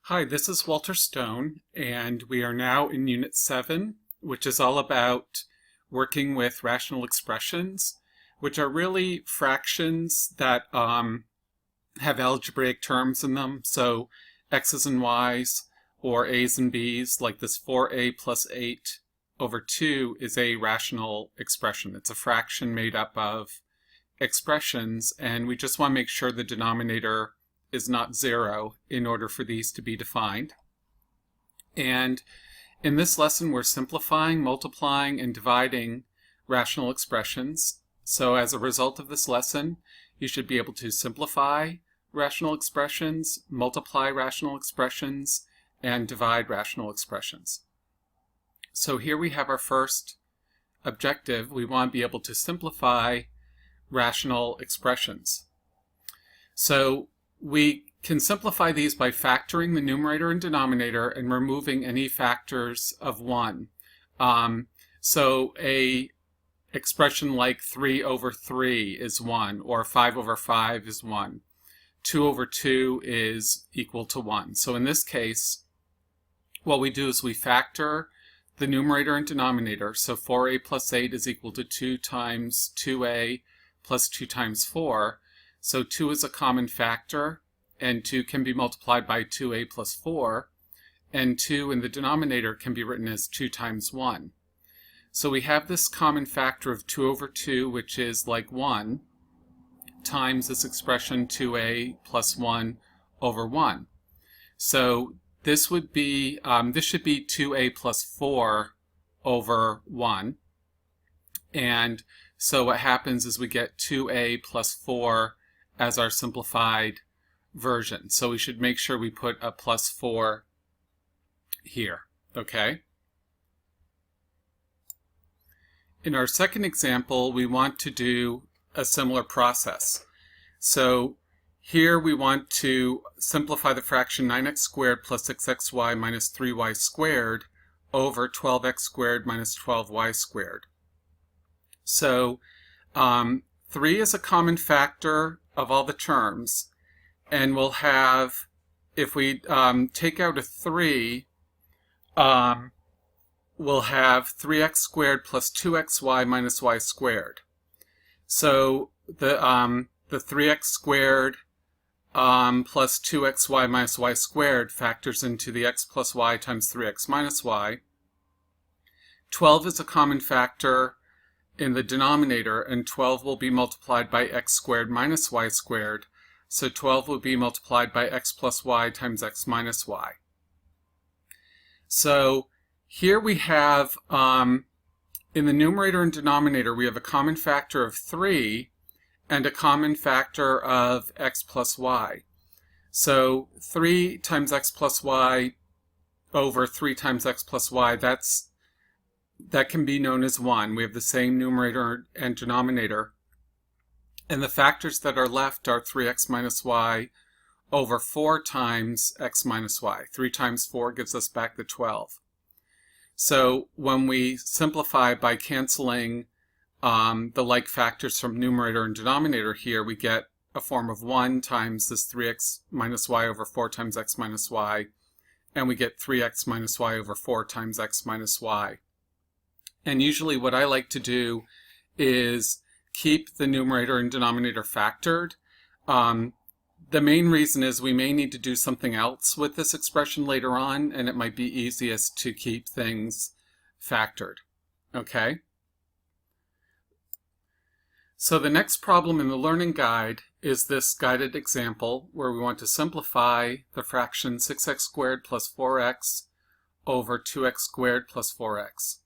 Hi, this is Walter Stone, and we are now in Unit 7, which is all about working with rational expressions, which are really fractions that have algebraic terms in them. So x's and y's, or a's and b's, like this 4a plus 8 over 2 is a rational expression. It's a fraction made up of expressions, and we just want to make sure the denominator is not 0 in order for these to be defined. And in this lesson, we're simplifying, multiplying, and dividing rational expressions. So as a result of this lesson, you should be able to simplify rational expressions, multiply rational expressions, and divide rational expressions. So here we have our first objective. We want to be able to simplify rational expressions. So we can simplify these by factoring the numerator and denominator and removing any factors of 1. So a expression like 3 over 3 is 1, or 5 over 5 is 1. 2 over 2 is equal to 1. So in this case, what we do is we factor the numerator and denominator. So 4a plus 8 is equal to 2 times 2a plus 2 times 4. So 2 is a common factor, and 2 can be multiplied by 2a plus 4, and 2 in the denominator can be written as 2 times 1. So we have this common factor of 2 over 2, which is like 1, times this expression 2a plus 1 over 1. So this would be, this should be 2a plus 4 over 1. And so what happens is we get 2a plus 4 as our simplified version. So we should make sure we put a plus 4 here, okay? In our second example, we want to do a similar process. So here we want to simplify the fraction 9x squared plus 6xy minus 3y squared over 12x squared minus 12y squared. So 3 is a common factor of all the terms, and we'll have, if we take out a 3, we'll have 3x squared plus 2xy minus y squared. So the 3x squared plus 2xy minus y squared factors into the x plus y times 3x minus y. 12 is a common factor in the denominator, and 12 will be multiplied by x squared minus y squared. So 12 will be multiplied by x plus y times x minus y. So here we have, in the numerator and denominator, we have a common factor of 3 and a common factor of x plus y. So 3 times x plus y over 3 times x plus y, that can be known as 1. We have the same numerator and denominator. And the factors that are left are 3x minus y over 4 times x minus y. 3 times 4 gives us back the 12. So when we simplify by canceling the like factors from numerator and denominator here, we get a form of 1 times this 3x minus y over 4 times x minus y, and we get 3x minus y over 4 times x minus y. And usually what I like to do is keep the numerator and denominator factored. The main reason is we may need to do something else with this expression later on, and it might be easiest to keep things factored. Okay? So the next problem in the learning guide is this guided example where we want to simplify the fraction 6x squared plus 4x over 2x squared plus 4x.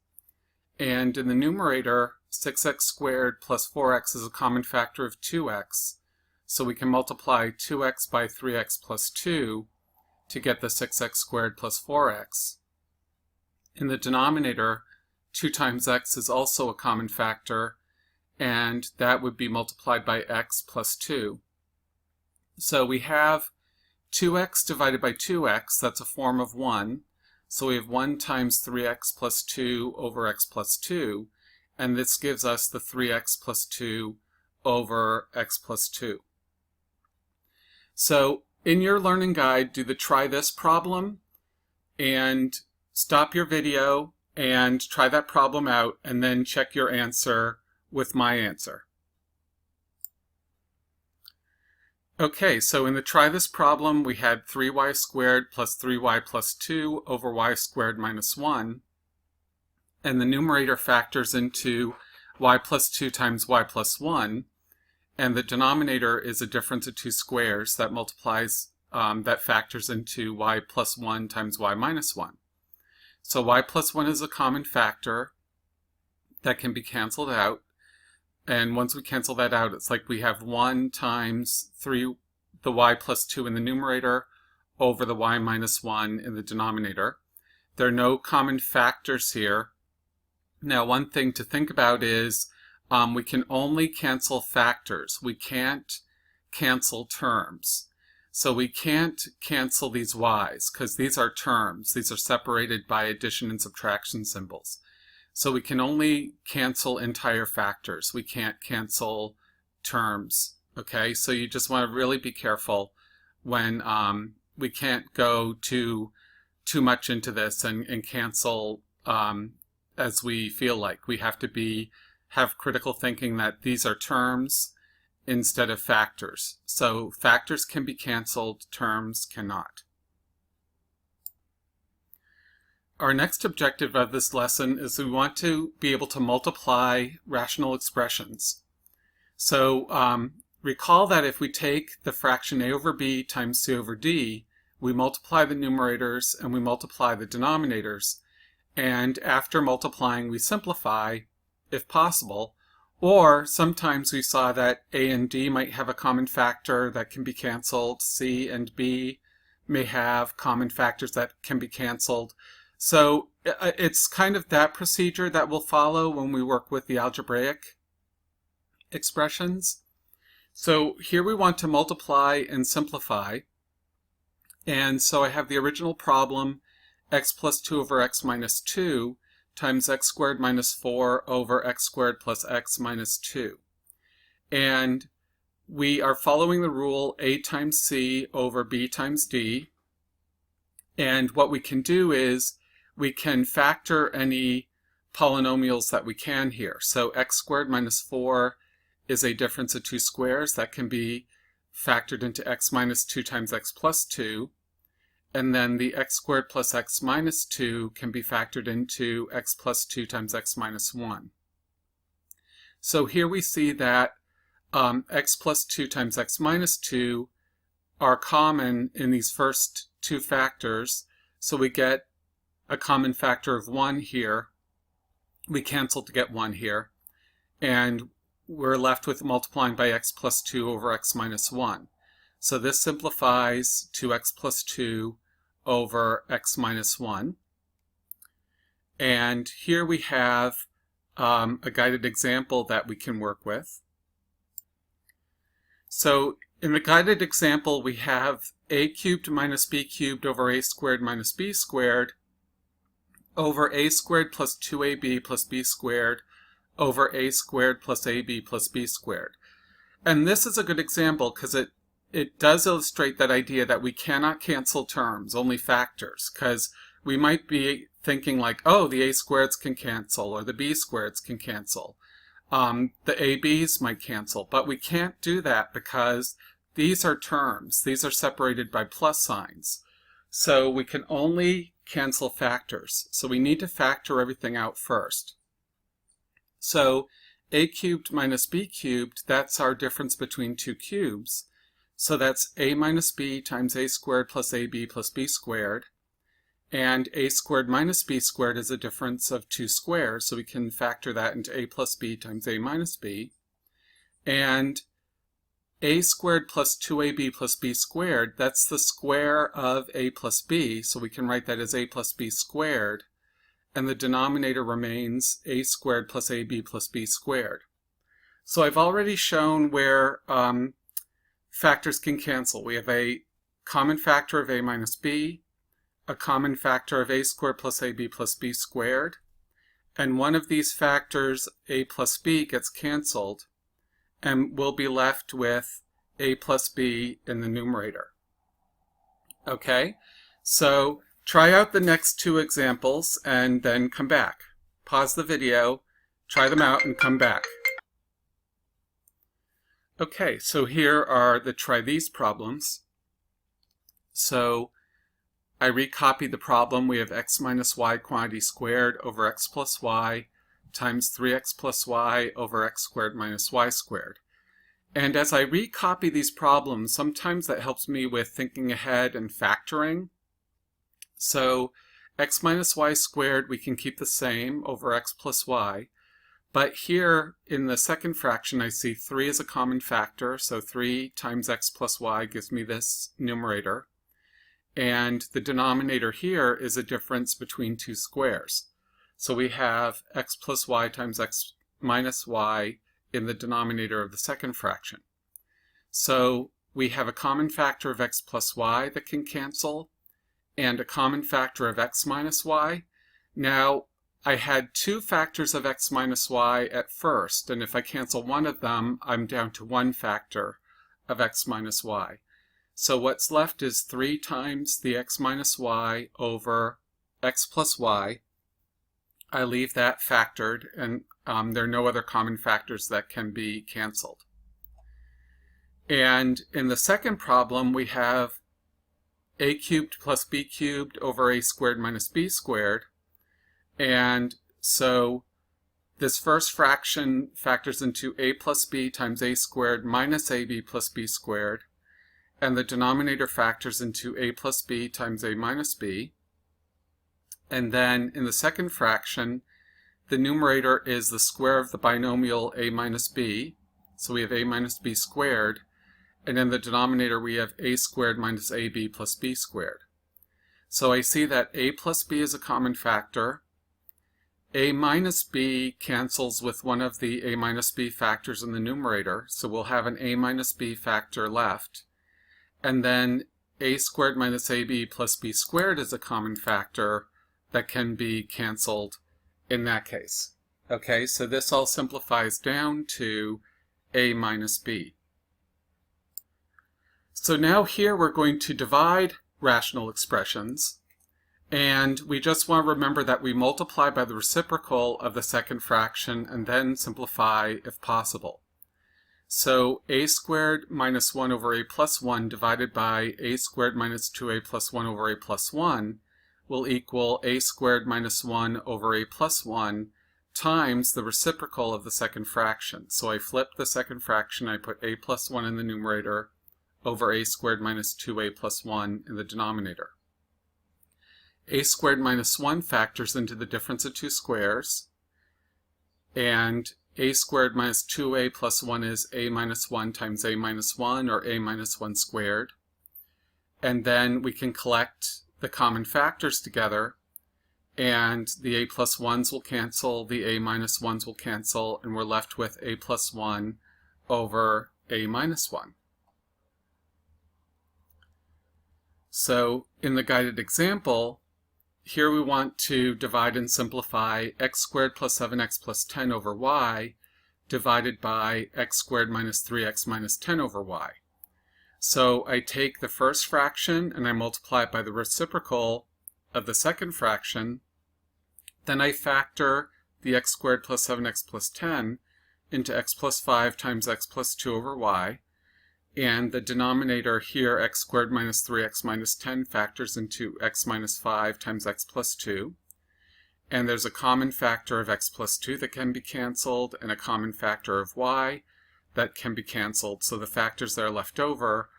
And in the numerator, 6x squared plus 4x is a common factor of 2x. So we can multiply 2x by 3x plus 2 to get the 6x squared plus 4x. In the denominator, 2 times x is also a common factor, and that would be multiplied by x plus 2. So we have 2x divided by 2x, that's a form of 1. So we have 1 times 3x plus 2 over x plus 2, and this gives us the 3x plus 2 over x plus 2. So in your learning guide, do the try this problem and stop your video and try that problem out, and then check your answer with my answer. Okay, so in the try this problem, we had 3y squared plus 3y plus 2 over y squared minus 1. And the numerator factors into y plus 2 times y plus 1. And the denominator is a difference of two squares that multiplies, that factors into y plus 1 times y minus 1. So y plus 1 is a common factor that can be canceled out. And once we cancel that out, it's like we have 1 times the y plus 2 in the numerator over the y minus 1 in the denominator. There are no common factors here. Now, one thing to think about is we can only cancel factors. We can't cancel terms. So we can't cancel these y's because these are terms. These are separated by addition and subtraction symbols. So we can only cancel entire factors. We can't cancel terms, okay? So you just want to really be careful when we can't go too much into this and cancel as we feel like. We have to have critical thinking that these are terms instead of factors. So factors can be canceled, terms cannot. Our next objective of this lesson is we want to be able to multiply rational expressions. So recall that if we take the fraction a over b times c over d, we multiply the numerators and we multiply the denominators, and after multiplying we simplify if possible, or sometimes we saw that a and d might have a common factor that can be canceled, c and b may have common factors that can be canceled. So it's kind of that procedure that we'll follow when we work with the algebraic expressions. So here we want to multiply and simplify. And so I have the original problem, x plus 2 over x minus 2 times x squared minus 4 over x squared plus x minus 2. And we are following the rule a times c over b times d. And what we can do is we can factor any polynomials that we can here. So x squared minus 4 is a difference of two squares that can be factored into x minus 2 times x plus 2. And then the x squared plus x minus 2 can be factored into x plus 2 times x minus 1. So here we see that x plus 2 times x minus 2 are common in these first two factors. So we get a common factor of 1 here. We cancel to get 1 here. And we're left with multiplying by x plus 2 over x minus 1. So this simplifies to x plus 2 over x minus 1. And here we have a guided example that we can work with. So in the guided example, we have a cubed minus b cubed over a squared minus b squared over a squared plus 2ab plus b squared over a squared plus ab plus b squared. And this is a good example because it does illustrate that idea that we cannot cancel terms, only factors, because we might be thinking like, oh, the a squareds can cancel or the b squareds can cancel. The ab's might cancel, but we can't do that because these are terms. These are separated by plus signs. So we can only cancel factors. So we need to factor everything out first. So a cubed minus b cubed, that's our difference between two cubes. So that's a minus b times a squared plus ab plus b squared. And a squared minus b squared is a difference of two squares, so we can factor that into a plus b times a minus b. And a squared plus 2ab plus b squared, that's the square of a plus b, so we can write that as a plus b squared. And the denominator remains a squared plus ab plus b squared. So I've already shown where factors can cancel. We have a common factor of a minus b, a common factor of a squared plus ab plus b squared, and one of these factors, a plus b, gets canceled, and we'll be left with a plus b in the numerator. Okay, so try out the next two examples and then come back. Pause the video, try them out, and come back. Okay, so here are the try these problems. So I recopy the problem. We have x minus y quantity squared over x plus y times 3x plus y over x squared minus y squared. And as I recopy these problems, sometimes that helps me with thinking ahead and factoring. So x minus y squared we can keep the same over x plus y. But here in the second fraction I see 3 as a common factor, so 3 times x plus y gives me this numerator. And the denominator here is a difference between two squares. So we have x plus y times x minus y in the denominator of the second fraction. So we have a common factor of x plus y that can cancel, and a common factor of x minus y. Now, I had two factors of x minus y at first, and if I cancel one of them, I'm down to one factor of x minus y. So what's left is 3 times the x minus y over x plus y. I leave that factored, and there are no other common factors that can be canceled. And in the second problem, we have a cubed plus b cubed over a squared minus b squared. And so this first fraction factors into a plus b times a squared minus ab plus b squared. And the denominator factors into a plus b times a minus b. And then in the second fraction, the numerator is the square of the binomial a minus b. So we have a minus b squared. And in the denominator we have a squared minus ab plus b squared. So I see that a plus b is a common factor. A minus b cancels with one of the a minus b factors in the numerator. So we'll have an a minus b factor left. And then a squared minus ab plus b squared is a common factor that can be canceled in that case. Okay, so this all simplifies down to a minus b. So now here we're going to divide rational expressions, and we just want to remember that we multiply by the reciprocal of the second fraction and then simplify if possible. So a squared minus 1 over a plus 1 divided by a squared minus 2a plus 1 over a plus 1 will equal a squared minus 1 over a plus 1 times the reciprocal of the second fraction. So I flip the second fraction, I put a plus 1 in the numerator over a squared minus 2a plus 1 in the denominator. A squared minus 1 factors into the difference of two squares, and a squared minus 2a plus 1 is a minus 1 times a minus 1, or a minus 1 squared. And then we can collect the common factors together, and the a plus 1s will cancel, the a minus 1s will cancel, and we're left with a plus 1 over a minus 1. So in the guided example, here we want to divide and simplify x squared plus 7x plus 10 over y divided by x squared minus 3x minus 10 over y. So I take the first fraction and I multiply it by the reciprocal of the second fraction. Then I factor the x squared plus 7x plus 10 into x plus 5 times x plus 2 over y. And the denominator here, x squared minus 3x minus 10, factors into x minus 5 times x plus 2. And there's a common factor of x plus 2 that can be canceled, and a common factor of y that can be canceled. So the factors that are left over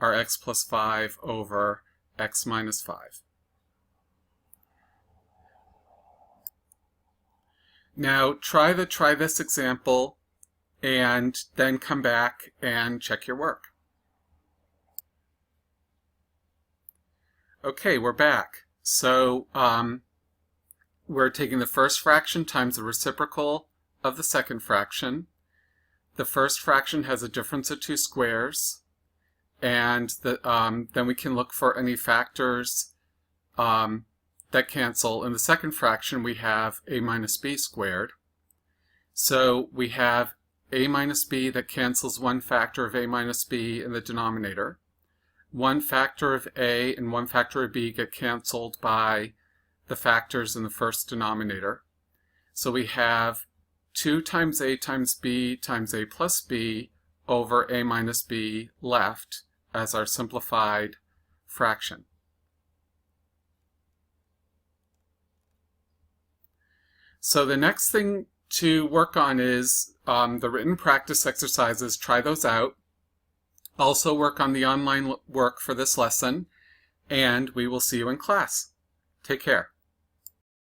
are x plus 5 over x minus 5. Now try this example and then come back and check your work. Okay, we're back. So we're taking the first fraction times the reciprocal of the second fraction. The first fraction has a difference of two squares, and then we can look for any factors that cancel. In the second fraction we have a minus b squared. So we have a minus b that cancels one factor of a minus b in the denominator. 1 factor of a and 1 factor of b get canceled by the factors in the first denominator. So we have 2 times a times b times a plus b over a minus b left as our simplified fraction. So the next thing to work on is the written practice exercises. Try those out. Also work on the online work for this lesson, and we will see you in class. Take care.